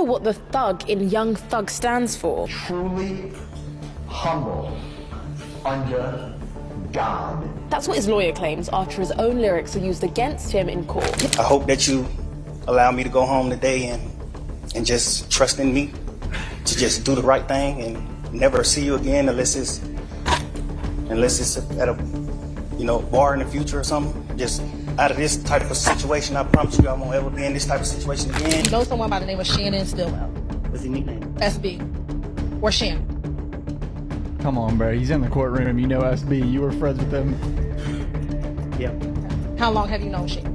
sure what the thug in Young Thug stands for. Truly humble under God. That's what his lawyer claims after his own lyrics are used against him in court. I hope that you allow me to go home today and just trust in me to just do the right thing and never see you again unless it's at a bar in the future or something. Just out of this type of situation, I promise you I won't ever be in this type of situation again. You know someone by the name of Shannon Stillwell? What's his nickname? SB. Or Shannon. Come on, bro. He's in the courtroom. You know SB. You were friends with him. Yep. How long have you known Shannon?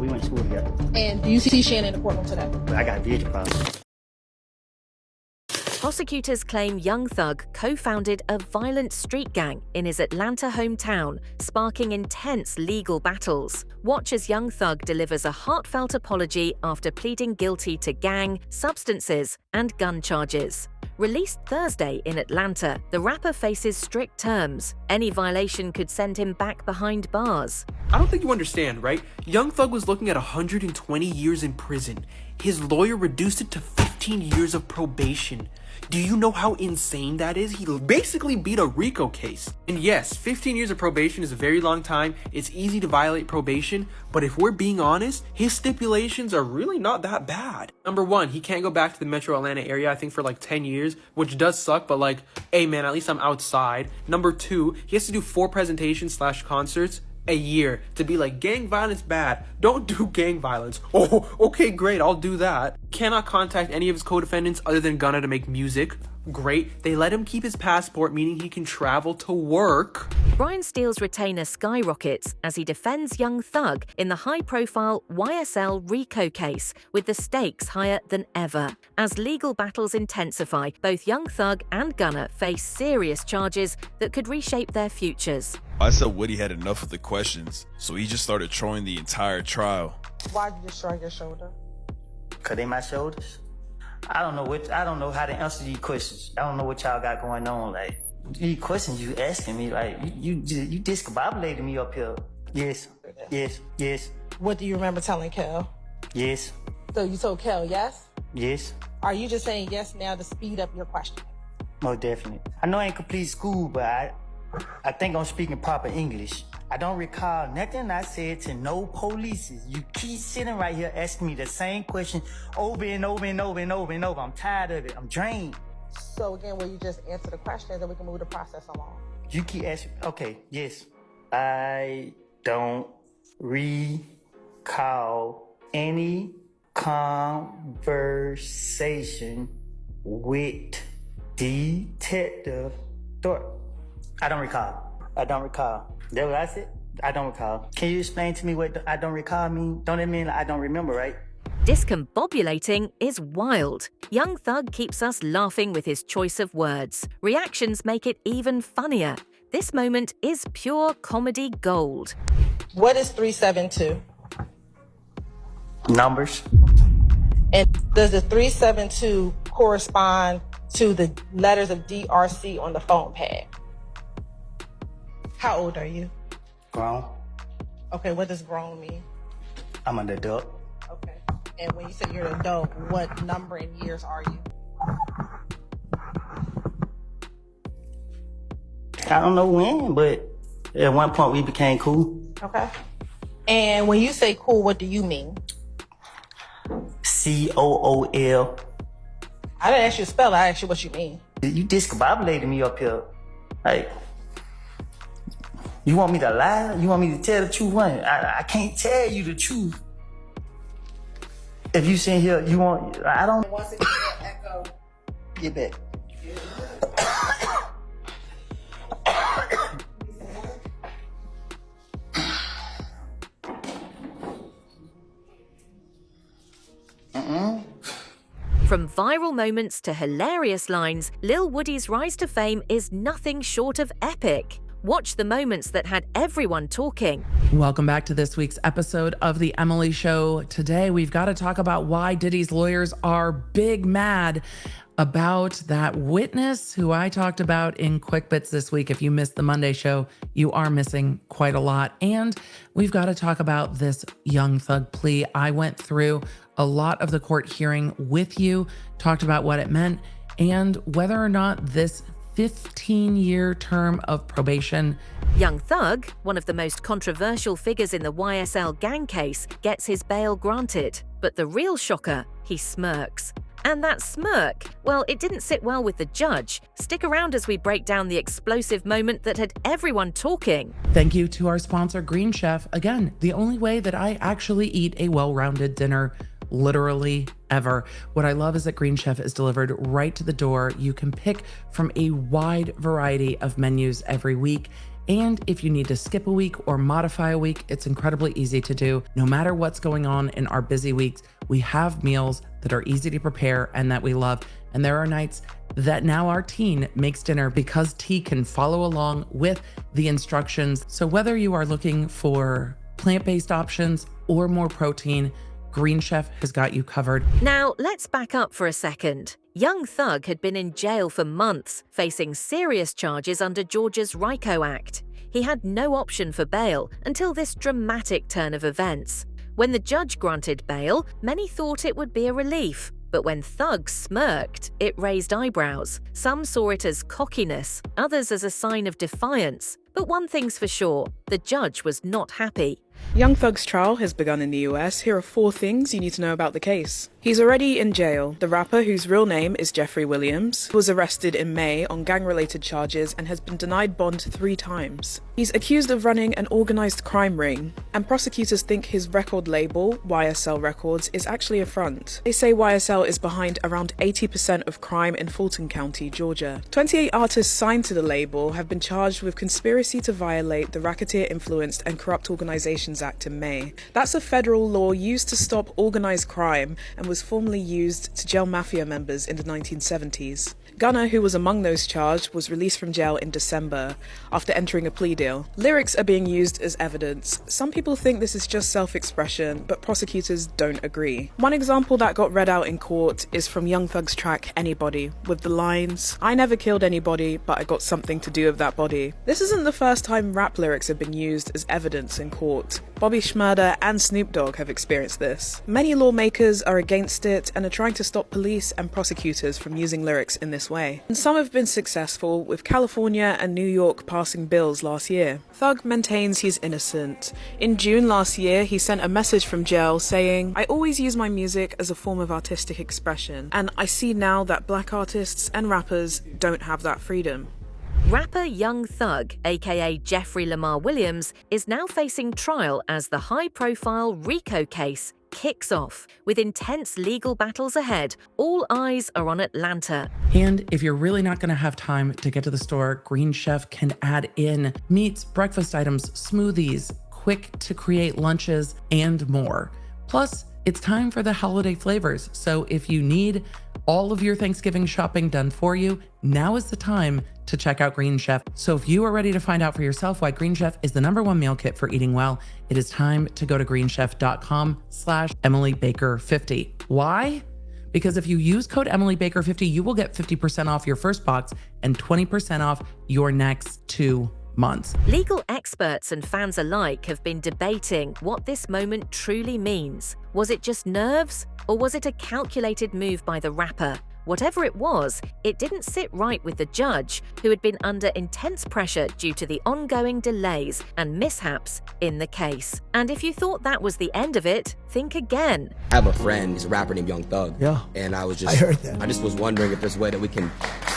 We went to school together. And do you see Shannon in the courtroom today? I got a vision problem. Prosecutors claim Young Thug co-founded a violent street gang in his Atlanta hometown, sparking intense legal battles. Watch as Young Thug delivers a heartfelt apology after pleading guilty to gang, substances, and gun charges. Released Thursday in Atlanta, the rapper faces strict terms. Any violation could send him back behind bars. I don't think you understand, right? Young Thug was looking at 120 years in prison. His lawyer reduced it to 15 years of probation. Do you know how insane that is? He basically beat a RICO case. And yes, 15 years of probation is a very long time. It's easy to violate probation, but if we're being honest, his stipulations are really not that bad. Number one, he can't go back to the metro Atlanta area, I think for like 10 years, which does suck, but like, hey man, at least I'm outside. Number two, he has to do 4 presentations / concerts a year to be like, gang violence bad, don't do gang violence. Oh, okay, great, I'll do that. Cannot contact any of his co-defendants other than Gunna to make music. Great. They let him keep his passport, meaning he can travel to work. Brian Steele's retainer skyrockets as he defends Young Thug in the high-profile YSL RICO case, with the stakes higher than ever. As legal battles intensify, both Young Thug and Gunna face serious charges that could reshape their futures. I said Woody had enough of the questions, so he just started trolling the entire trial. Why'd you just shrug your shoulder? Cause they my shoulders. I don't know how to answer these questions. I don't know what y'all got going on. Like, these questions you asking me, like, you discombobulating me up here. Yes. What do you remember telling Kel? Yes. So you told Kel yes? Yes. Are you just saying yes now to speed up your question? Most definitely. I know I ain't complete school, but I think I'm speaking proper English. I don't recall nothing I said to no polices. You keep sitting right here asking me the same question over and over and over and over and over. I'm tired of it. I'm drained. So again, will you just answer the questions and we can move the process along? You keep asking. Okay, yes. I don't recall any conversation with Detective Thorpe. I don't recall. That what I said? I don't recall. Can you explain to me what I don't recall mean? Don't it mean like I don't remember, right? Discombobulating is wild. Young Thug keeps us laughing with his choice of words. Reactions make it even funnier. This moment is pure comedy gold. What is 372? Numbers. And does the 372 correspond to the letters of DRC on the phone pad? How old are you? Grown. Okay, what does grown mean? I'm an adult. Okay. And when you say you're an adult, what number in years are you? I don't know when, but at one point we became cool. Okay. And when you say cool, what do you mean? COOL. I didn't ask you to spell it, I asked you what you mean. You discombobulated me up here. Like, you want me to lie? You want me to tell the truth? I can't tell you the truth. If you sit here, you want, I don't. Once again, echo. Get back. From viral moments to hilarious lines, Lil Woody's rise to fame is nothing short of epic. Watch the moments that had everyone talking. Welcome back to this week's episode of The Emily Show. Today, we've got to talk about why Diddy's lawyers are big mad about that witness who I talked about in Quick Bits this week. If you missed the Monday show, you are missing quite a lot. And we've got to talk about this Young Thug plea. I went through a lot of the court hearing with you, talked about what it meant, and whether or not this 15-year term of probation. Young Thug, one of the most controversial figures in the YSL gang case, gets his bail granted. But the real shocker, he smirks. And that smirk, well, it didn't sit well with the judge. Stick around as we break down the explosive moment that had everyone talking. Thank you to our sponsor, Green Chef. Again, the only way that I actually eat a well-rounded dinner literally ever. What I love is that Green Chef is delivered right to the door. You can pick from a wide variety of menus every week. And if you need to skip a week or modify a week, it's incredibly easy to do. No matter what's going on in our busy weeks, we have meals that are easy to prepare and that we love. And there are nights that now our teen makes dinner because T can follow along with the instructions. So whether you are looking for plant-based options or more protein, Green Chef has got you covered. Now, let's back up for a second. Young Thug had been in jail for months, facing serious charges under Georgia's RICO Act. He had no option for bail until this dramatic turn of events. When the judge granted bail, many thought it would be a relief. But when Thug smirked, it raised eyebrows. Some saw it as cockiness, others as a sign of defiance. But one thing's for sure, the judge was not happy. Young Thug's trial has begun in the US. Here are 4 things you need to know about the case. He's already in jail. The rapper, whose real name is Jeffrey Williams, was arrested in May on gang-related charges and has been denied bond 3 times. He's accused of running an organised crime ring, and prosecutors think his record label, YSL Records, is actually a front. They say YSL is behind around 80% of crime in Fulton County, Georgia. 28 artists signed to the label have been charged with conspiracy to violate the Racketeer-Influenced and Corrupt Organizations Act in May. That's a federal law used to stop organised crime and was formerly used to jail mafia members in the 1970s. Gunna, who was among those charged, was released from jail in December after entering a plea deal. Lyrics are being used as evidence. Some people think this is just self-expression, but prosecutors don't agree. One example that got read out in court is from Young Thug's track Anybody, with the lines, "I never killed anybody, but I got something to do with that body." This isn't the first time rap lyrics have been used as evidence in court. Bobby Shmurda and Snoop Dogg have experienced this. Many lawmakers are against it and are trying to stop police and prosecutors from using lyrics in this way. And some have been successful, with California and New York passing bills last year. Thug maintains he's innocent. In June last year, he sent a message from jail saying, "I always use my music as a form of artistic expression, and I see now that black artists and rappers don't have that freedom." Rapper Young Thug, aka Jeffrey Lamar Williams, is now facing trial as the high-profile RICO case kicks off. With intense legal battles ahead, all eyes are on Atlanta. And if you're really not going to have time to get to the store, Green Chef can add in meats, breakfast items, smoothies, quick to create lunches, and more. Plus, it's time for the holiday flavors. So if you need all of your Thanksgiving shopping done for you, now is the time to check out Green Chef. So if you are ready to find out for yourself why Green Chef is the #1 meal kit for eating well, it is time to go to greenchef.com/EmilyBaker50. Why? Because if you use code EmilyBaker50, you will get 50% off your first box and 20% off your next 2 months. Legal experts and fans alike have been debating what this moment truly means. Was it just nerves, or was it a calculated move by the rapper? Whatever it was, it didn't sit right with the judge, who had been under intense pressure due to the ongoing delays and mishaps in the case. And if you thought that was the end of it, think again. I have a friend, he's a rapper named Young Thug. Yeah. And I heard that. I just was wondering if there's a way that we can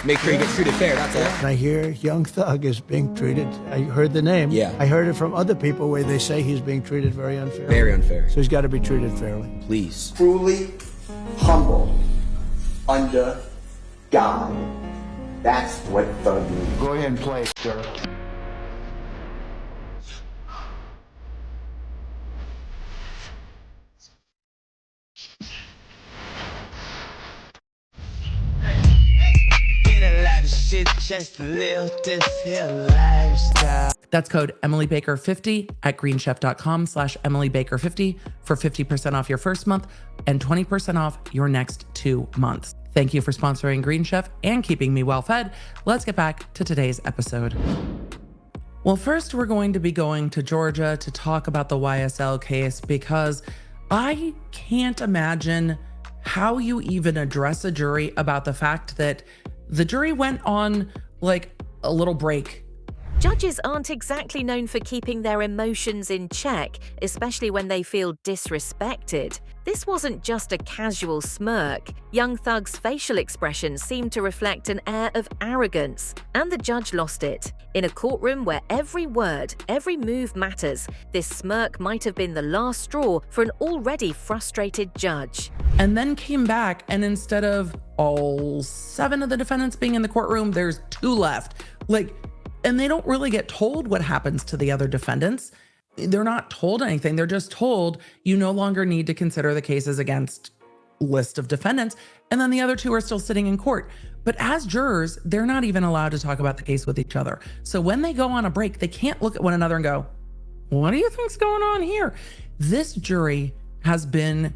make sure he gets treated fair, that's all. And I hear Young Thug is being treated, I heard the name. Yeah. I heard it from other people where they say he's being treated very unfairly. Very unfair. So he's got to be treated fairly. Please. Truly humble under God. That's what Thug means. Go ahead and play, sir. Just live this here lifestyle. That's code EmilyBaker50 at greenchef.com/EmilyBaker50 for 50% off your first month and 20% off your next 2 months. Thank you for sponsoring Green Chef and keeping me well fed. Let's get back to today's episode. Well, first we're going to be going to Georgia to talk about the YSL case because I can't imagine how you even address a jury about the fact that the jury went on like a little break. Judges aren't exactly known for keeping their emotions in check, especially when they feel disrespected. This wasn't just a casual smirk. Young Thug's facial expression seemed to reflect an air of arrogance, and the judge lost it. In a courtroom where every word, every move matters, this smirk might have been the last straw for an already frustrated judge. And then came back, and instead of all 7 of the defendants being in the courtroom, there's 2 left. And they don't really get told what happens to the other defendants. They're not told anything. They're just told you no longer need to consider the cases against list of defendants. And then the other 2 are still sitting in court. But as jurors, they're not even allowed to talk about the case with each other. So when they go on a break, they can't look at one another and go, what do you think's going on here? This jury has been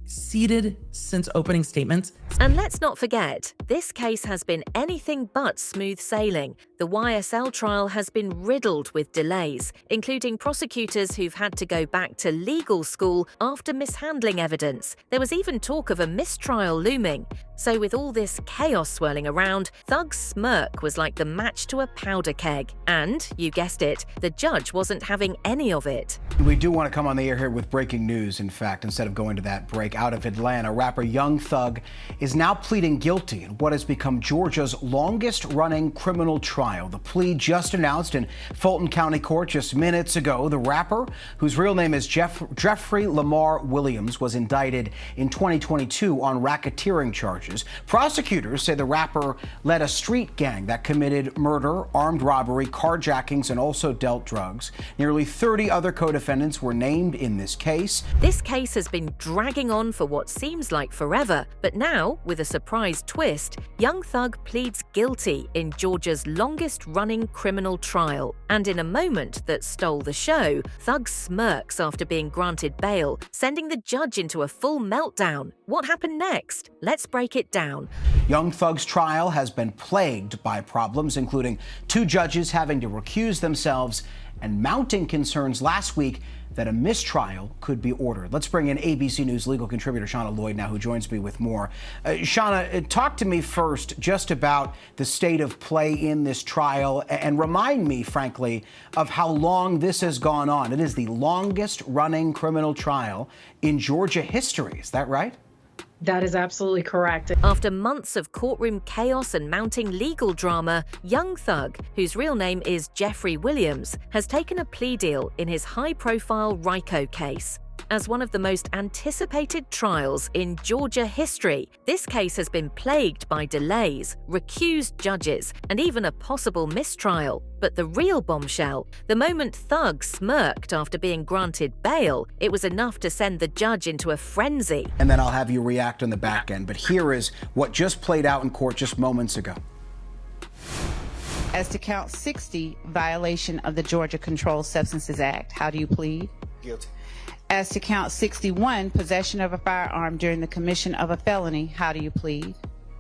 seated since opening statements. And let's not forget, this case has been anything but smooth sailing. The YSL trial has been riddled with delays, including prosecutors who've had to go back to legal school after mishandling evidence. There was even talk of a mistrial looming. So with all this chaos swirling around, Thug's smirk was like the match to a powder keg. And, you guessed it, the judge wasn't having any of it. We do want to come on the air here with breaking news, in fact, instead of going to that break. Out of Atlanta, rapper Young Thug is now pleading guilty in what has become Georgia's longest-running criminal trial. The plea just announced in Fulton County Court just minutes ago. The rapper, whose real name is Jeffrey Lamar Williams, was indicted in 2022 on racketeering charges. Prosecutors say the rapper led a street gang that committed murder, armed robbery, carjackings, and also dealt drugs. Nearly 30 other co-defendants were named in this case. This case has been dragging on for what seems like forever, but now, with a surprise twist, Young Thug pleads guilty in Georgia's longest-running criminal trial. And in a moment that stole the show, Thug smirks after being granted bail, sending the judge into a full meltdown. What happened next? Let's break it down. Young Thug's trial has been plagued by problems, including 2 judges having to recuse themselves and mounting concerns last week that a mistrial could be ordered. Let's bring in ABC News legal contributor Shauna Lloyd now, who joins me with more. Shauna, talk to me first just about the state of play in this trial and remind me, frankly, of how long this has gone on. It is the longest running criminal trial in Georgia history. Is that right? That is absolutely correct. After months of courtroom chaos and mounting legal drama, Young Thug, whose real name is Jeffrey Williams, has taken a plea deal in his high-profile RICO case. As one of the most anticipated trials in Georgia history, this case has been plagued by delays, recused judges, and even a possible mistrial. But the real bombshell, the moment Thug smirked after being granted bail, it was enough to send the judge into a frenzy. And then I'll have you react on the back end. But here is what just played out in court just moments ago. As to count 60, violation of the Georgia Controlled Substances Act, how do you plead? Guilty. As to count 61, possession of a firearm during the commission of a felony, how do you plead?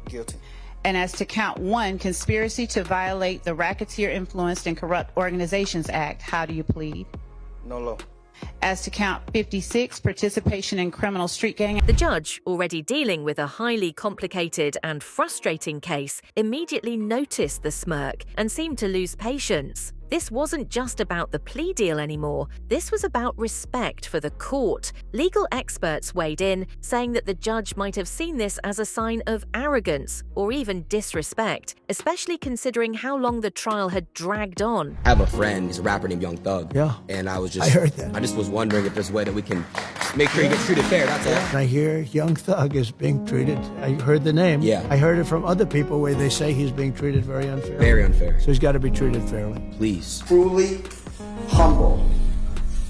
Guilty. And as to count 1, conspiracy to violate the Racketeer Influenced and Corrupt Organizations Act, how do you plead? No law. As to count 56, participation in criminal street gang. The judge, already dealing with a highly complicated and frustrating case, immediately noticed the smirk and seemed to lose patience. This wasn't just about the plea deal anymore. This was about respect for the court. Legal experts weighed in, saying that the judge might have seen this as a sign of arrogance or even disrespect, especially considering how long the trial had dragged on. I have a friend, he's a rapper named Young Thug. Yeah. And I heard that. I just was wondering if there's a way that we can make sure he gets treated fair, that's all. I hear Young Thug is being treated, I heard the name. Yeah. I heard it from other people where they say he's being treated very unfairly. Very unfair. So he's got to be treated fairly. Please. Truly humble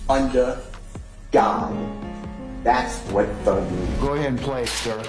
under God. That's what Thug means. Go ahead and play, sir.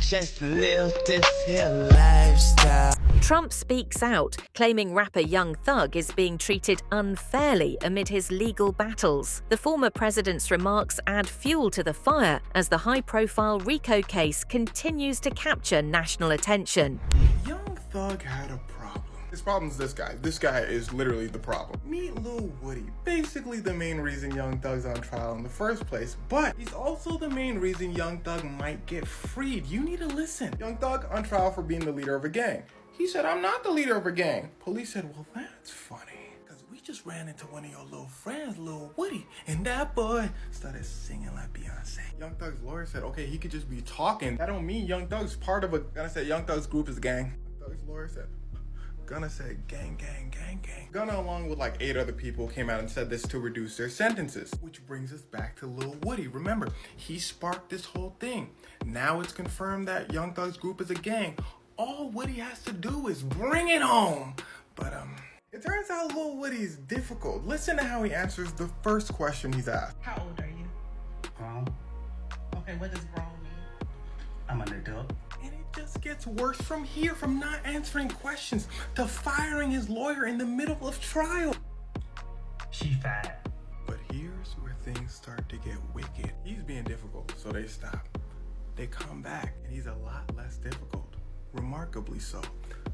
Just live this here lifestyle. Trump speaks out, claiming rapper Young Thug is being treated unfairly amid his legal battles. The former president's remarks add fuel to the fire as the high-profile RICO case continues to capture national attention. Young Thug had a problem. His problem's this guy. This guy is literally the problem. Meet Lil Woody. Basically the main reason Young Thug's on trial in the first place, but he's also the main reason Young Thug might get freed. You need to listen. Young Thug on trial for being the leader of a gang. He said, "I'm not the leader of a gang." Police said, "Well, that's funny, because we just ran into one of your little friends, Lil Woody, and that boy started singing like Beyonce." Young Thug's lawyer said, okay, he could just be talking. That don't mean Young Thug's part of a... Gunna said Young Thug's group is a gang. Young Thug's lawyer said, Gunna said gang, gang, gang, gang. Gunna, along with like 8 other people, came out and said this to reduce their sentences. Which brings us back to Lil Woody. Remember, he sparked this whole thing. Now it's confirmed that Young Thug's group is a gang. All Woody has to do is bring it home. But it turns out Lil Woody's difficult. Listen to how he answers the first question he's asked. How old are you? Grown. Okay, what does grown mean? I'm an adult. And it just gets worse from here, from not answering questions to firing his lawyer in the middle of trial. She fired. But here's where things start to get wicked. He's being difficult, so they stop. They come back, and he's a lot less difficult. Remarkably so.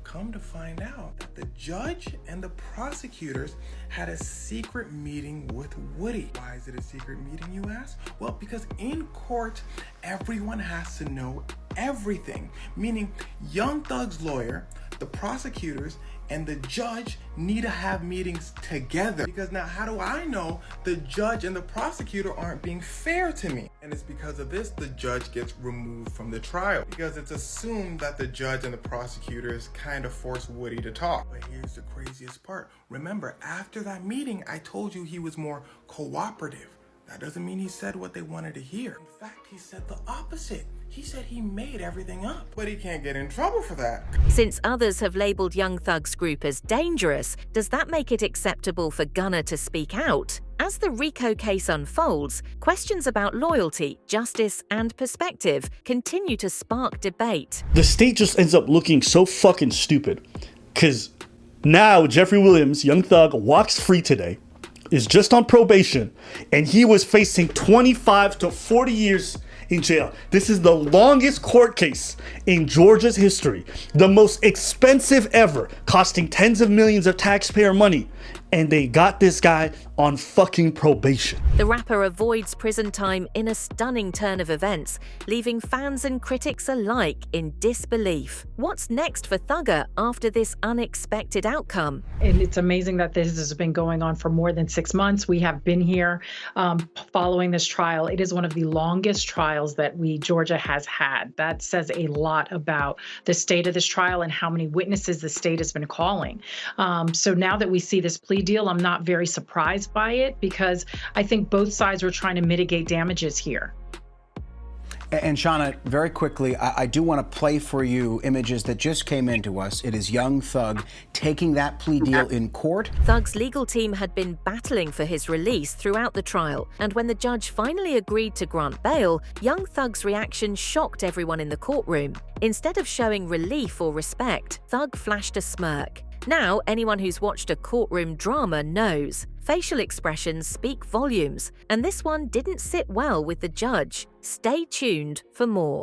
Come to find out that the judge and the prosecutors had a secret meeting with Woody. Why is it a secret meeting, you ask? Well, because in court, everyone has to know everything. Meaning, Young Thug's lawyer, the prosecutors, and the judge need to have meetings together. Because now, how do I know the judge and the prosecutor aren't being fair to me? And it's because of this the judge gets removed from the trial. Because it's assumed that the judge and the prosecutors kind of force Woody to talk. But here's the craziest part. Remember, after that meeting, I told you he was more cooperative. That doesn't mean he said what they wanted to hear. In fact, he said the opposite. He said he made everything up, but he can't get in trouble for that. Since others have labelled Young Thug's group as dangerous, does that make it acceptable for Gunna to speak out? As the RICO case unfolds, questions about loyalty, justice, and perspective continue to spark debate. The state just ends up looking so fucking stupid, because now Jeffrey Williams, Young Thug, walks free today, is just on probation, and he was facing 25 to 40 years in jail. This is the longest court case in Georgia's history, the most expensive ever, costing tens of millions of taxpayer money, and they got this guy on fucking probation. The rapper avoids prison time in a stunning turn of events, leaving fans and critics alike in disbelief. What's next for Thugger after this unexpected outcome? And it's amazing that this has been going on for more than 6 months. We have been here following this trial. It is one of the longest trials that Georgia has had. That says a lot about the state of this trial and how many witnesses the state has been calling. So now that we see this plea deal, I'm not very surprised by it, because I think both sides were trying to mitigate damages here. And Shauna, very quickly, I do want to play for you images that just came into us. It is Young Thug taking that plea deal in court. Thug's legal team had been battling for his release throughout the trial, and when the judge finally agreed to grant bail, Young Thug's reaction shocked everyone in the courtroom. Instead of showing relief or respect, Thug flashed a smirk. Now, anyone who's watched a courtroom drama knows. Facial expressions speak volumes, and this one didn't sit well with the judge. Stay tuned for more.